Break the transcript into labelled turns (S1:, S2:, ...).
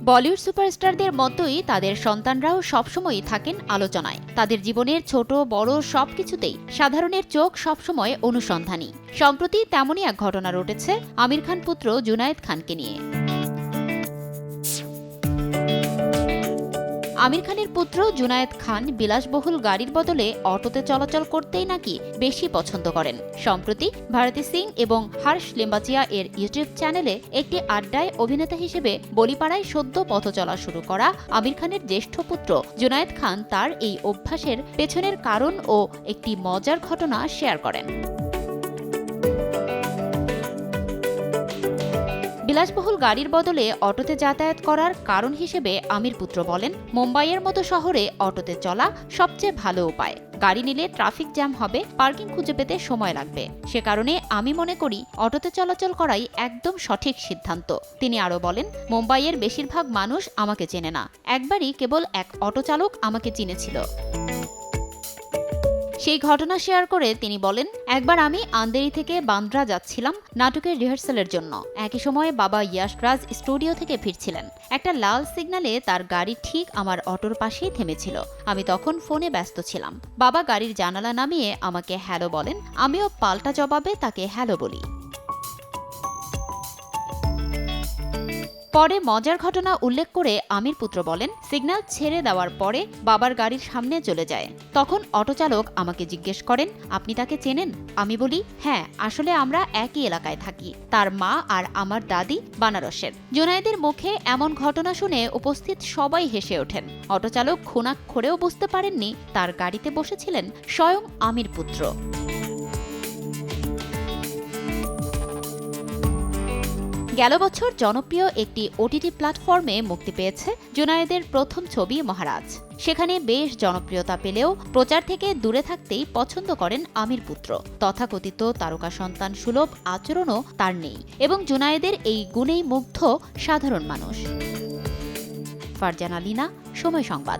S1: বলিউড সুপারস্টারদের মতোই তাদের সন্তানরাও সবসময়ই থাকেন আলোচনায়। তাদের জীবনের ছোট বড় সবকিছুতেই সাধারণের চোখ সবসময় অনুসন্ধানী। সম্প্রতি তেমনই এক ঘটনা ঘটেছে আমির খান পুত্র জুনায়েদ খানকে নিয়ে। আমির খানের পুত্র জুনায়েদ খান বিলাসবহুল গাড়ির বদলে অটোতে চলাচল করতেই নাকি বেশি পছন্দ করেন। সম্প্রতি ভারতী সিং এবং হর্ষ লিম্বাচিয়া এর ইউটিউব চ্যানেলে একটি আড্ডায় অভিনেতা হিসেবে বলিপাড়ায় সদ্য পথ চলা শুরু করা আমির খানের জ্যেষ্ঠ পুত্র জুনায়েদ খান তার এই অভ্যাসের পেছনের কারণ ও একটি মজার ঘটনা শেয়ার করেন। বিলাসবহুল গাড়ির বদলে অটোতে যাতায়াত করার কারণ হিসেবে আমির পুত্র বলেন, মুম্বাইয়ের মতো শহরে অটোতে চলা সবচেয়ে ভালো উপায়। গাড়ি নিলে ট্রাফিক জ্যাম হবে, পার্কিং খুঁজে পেতে সময় লাগবে। সে কারণে আমি মনে করি অটোতে চলাচল করাই একদম সঠিক সিদ্ধান্ত। তিনি আরও বলেন, মুম্বাইয়ের বেশিরভাগ মানুষ আমাকে চেনে না, একবারই কেবল এক অটো চালক আমাকে চিনেছিল। সেই ঘটনা শেয়ার করে তিনি বলেন, একবার আমি আন্দেরি থেকে বান্দ্রা যাচ্ছিলাম নাটকের রিহার্সালের জন্য। একই সময়ে বাবা ইয়াশ রাজ স্টুডিও থেকে ফিরছিলেন। একটা লাল সিগন্যালে তার গাড়ি ঠিক আমার অটোর পাশেই থেমেছিল। আমি তখন ফোনে ব্যস্ত ছিলাম। বাবা গাড়ির জানালা নামিয়ে আমাকে হ্যালো বলেন, আমিও পাল্টা জবাবে তাকে হ্যালো বলি। পরে মজার ঘটনা উল্লেখ করে আমির পুত্র বলেন, সিগন্যাল ছেড়ে দেওয়ার পরে বাবার গাড়ির সামনে চলে যায়। তখন অটো চালক আমাকে জিজ্ঞেস করেন, আপনি তাকে চেনেন? আমি বলি, হ্যাঁ, আসলে আমরা একই এলাকায় থাকি। তার মা আর আমার দাদি বানারসের। জুনায়েদের মুখে এমন ঘটনা শুনে উপস্থিত সবাই হেসে ওঠেন। অটো চালক খুনাক্ষরেও বুঝতে পারেননি তার গাড়িতে বসেছিলেন স্বয়ং আমির পুত্র। গেল বছর জনপ্রিয় একটি ওটিটি প্ল্যাটফর্মে মুক্তি পেয়েছে জুনায়েদের প্রথম ছবি মহারাজ। সেখানে বেশ জনপ্রিয়তা পেলেও প্রচার থেকে দূরে থাকতেই পছন্দ করেন আমির পুত্র। তথাকথিত তারকা সন্তান সুলভ আচরণও তার নেই এবং জুনায়েদের এই গুণেই মুগ্ধ সাধারণ মানুষ। ফারজানা লিনা, সময় সংবাদ।